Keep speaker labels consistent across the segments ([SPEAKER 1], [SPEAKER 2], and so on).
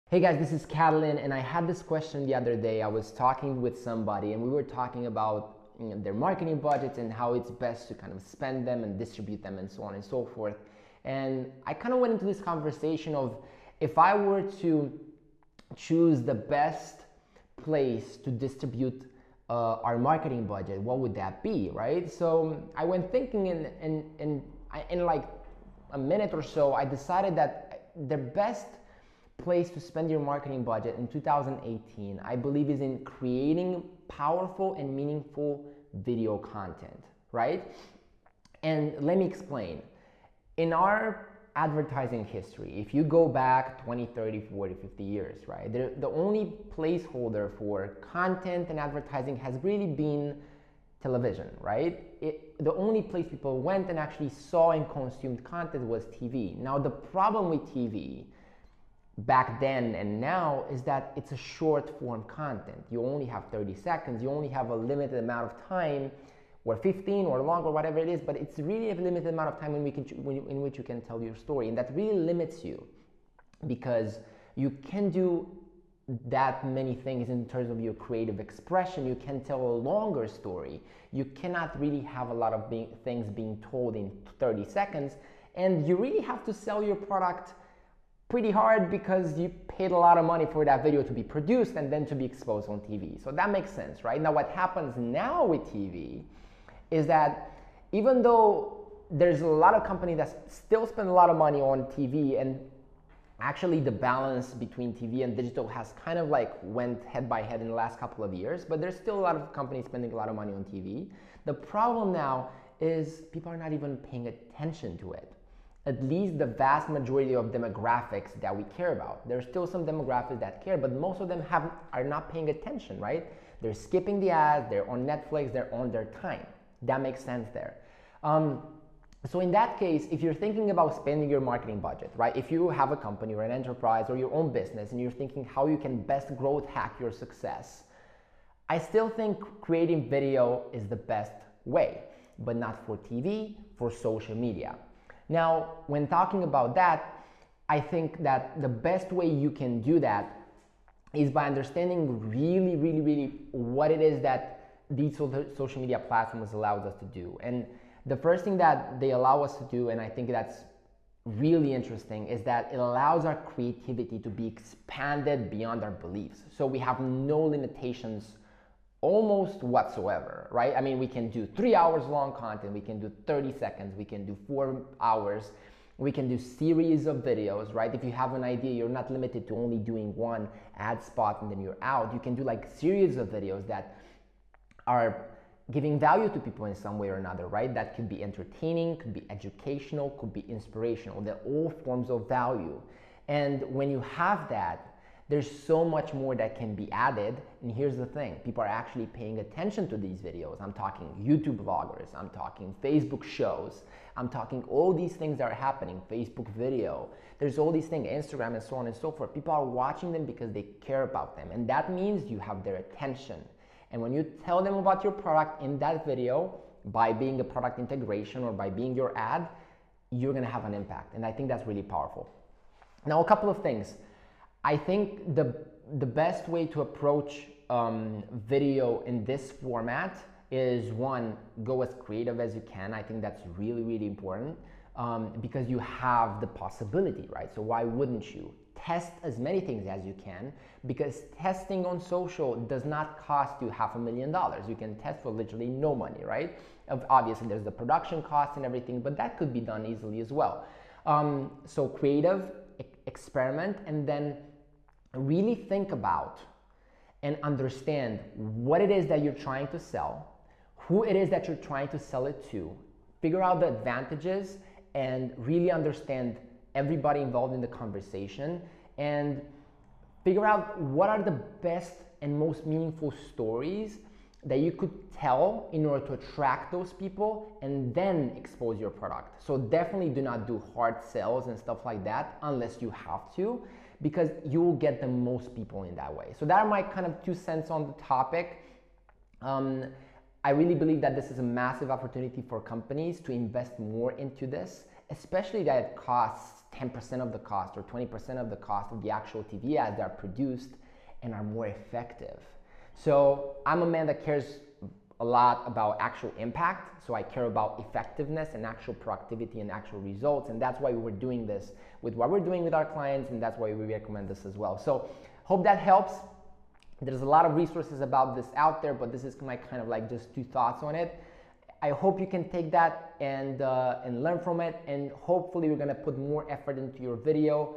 [SPEAKER 1] Hey guys, this is Catalin, and I had this question the other day. I was talking with somebody, and we were talking about their marketing budgets and how it's best to kind of spend them and distribute them and so on and so forth. And I kind of went into this conversation of if I were to choose the best place to distribute our marketing budget, what would that be, right? So I went thinking, in like a minute or so, I decided that the best place to spend your marketing budget in 2018, I believe, is in creating powerful and meaningful video content, right? And let me explain. In our advertising history, if you go back 20, 30, 40, 50 years, right, the only placeholder for content and advertising has really been television, right? The only place people went and actually saw and consumed content was TV. Now, the problem with TV back then and now is that it's a short form content. You only have 30 seconds, you only have a limited amount of time, or 15 or longer, whatever it is, but it's really a limited amount of time in which you can tell your story, and that really limits you because you can do that many things in terms of your creative expression. You can tell a longer story. You cannot really have a lot of things being told in 30 seconds, and you really have to sell your product pretty hard because you paid a lot of money for that video to be produced and then to be exposed on TV. So that makes sense, right? Now what happens now with TV is that even though there's a lot of companies that still spend a lot of money on TV, and actually the balance between TV and digital has kind of like went head by head in the last couple of years, but there's still a lot of companies spending a lot of money on TV. The problem now is people are not even paying attention to it. At least the vast majority of demographics that we care about. There's still some demographics that care, but most of them are not paying attention, right? They're skipping the ads, they're on Netflix, they're on their time. That makes sense there. So in that case, if you're thinking about spending your marketing budget, right? If you have a company or an enterprise or your own business and you're thinking how you can best growth hack your success, I still think creating video is the best way, but not for TV, for social media. Now, when talking about that, I think that the best way you can do that is by understanding really what it is that these social media platforms allows us to do. And the first thing that they allow us to do, and I think that's really interesting, is that it allows our creativity to be expanded beyond our beliefs. So we have no limitations almost whatsoever, right? I mean, we can do 3 hours long content, we can do 30 seconds, we can do 4 hours, we can do series of videos, right? If you have an idea, you're not limited to only doing one ad spot and then you're out. You can do like series of videos that are giving value to people in some way or another, right? That could be entertaining, could be educational, could be inspirational. They're all forms of value. And when you have that, there's so much more that can be added. And here's the thing, people are actually paying attention to these videos. I'm talking YouTube vloggers, I'm talking Facebook shows, I'm talking all these things that are happening, Facebook video. There's all these things, Instagram and so on and so forth. People are watching them because they care about them. And that means you have their attention. And when you tell them about your product in that video, by being a product integration or by being your ad, you're gonna have an impact. And I think that's really powerful. Now, a couple of things. I think the best way to approach video in this format is, one, go as creative as you can. I think that's really important because you have the possibility, right? So why wouldn't you? Test as many things as you can, because testing on social does not cost you $500,000. You can test for literally no money, right? Obviously, there's the production costs and everything, but that could be done easily as well. So creative, experiment, and then really think about and understand what it is that you're trying to sell, who it is that you're trying to sell it to, figure out the advantages, and really understand everybody involved in the conversation, and figure out what are the best and most meaningful stories that you could tell in order to attract those people and then expose your product. So definitely do not do hard sells and stuff like that unless you have to, because you will get the most people in that way. So that are my kind of 2 cents on the topic. I really believe that this is a massive opportunity for companies to invest more into this, especially that it costs 10% of the cost or 20% of the cost of the actual TV ads that are produced and are more effective. So I'm a man that cares a lot about actual impact. So I care about effectiveness and actual productivity and actual results. And that's why we're doing this with what we're doing with our clients. And that's why we recommend this as well. So hope that helps. There's a lot of resources about this out there, but this is my kind of like just 2 thoughts on it. I hope you can take that and learn from it. And hopefully we're gonna put more effort into your video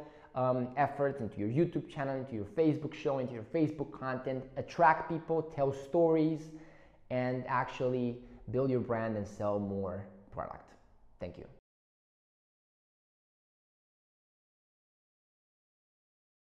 [SPEAKER 1] efforts, into your YouTube channel, into your Facebook show, into your Facebook content, attract people, tell stories, and actually build your brand and sell more product. Thank you.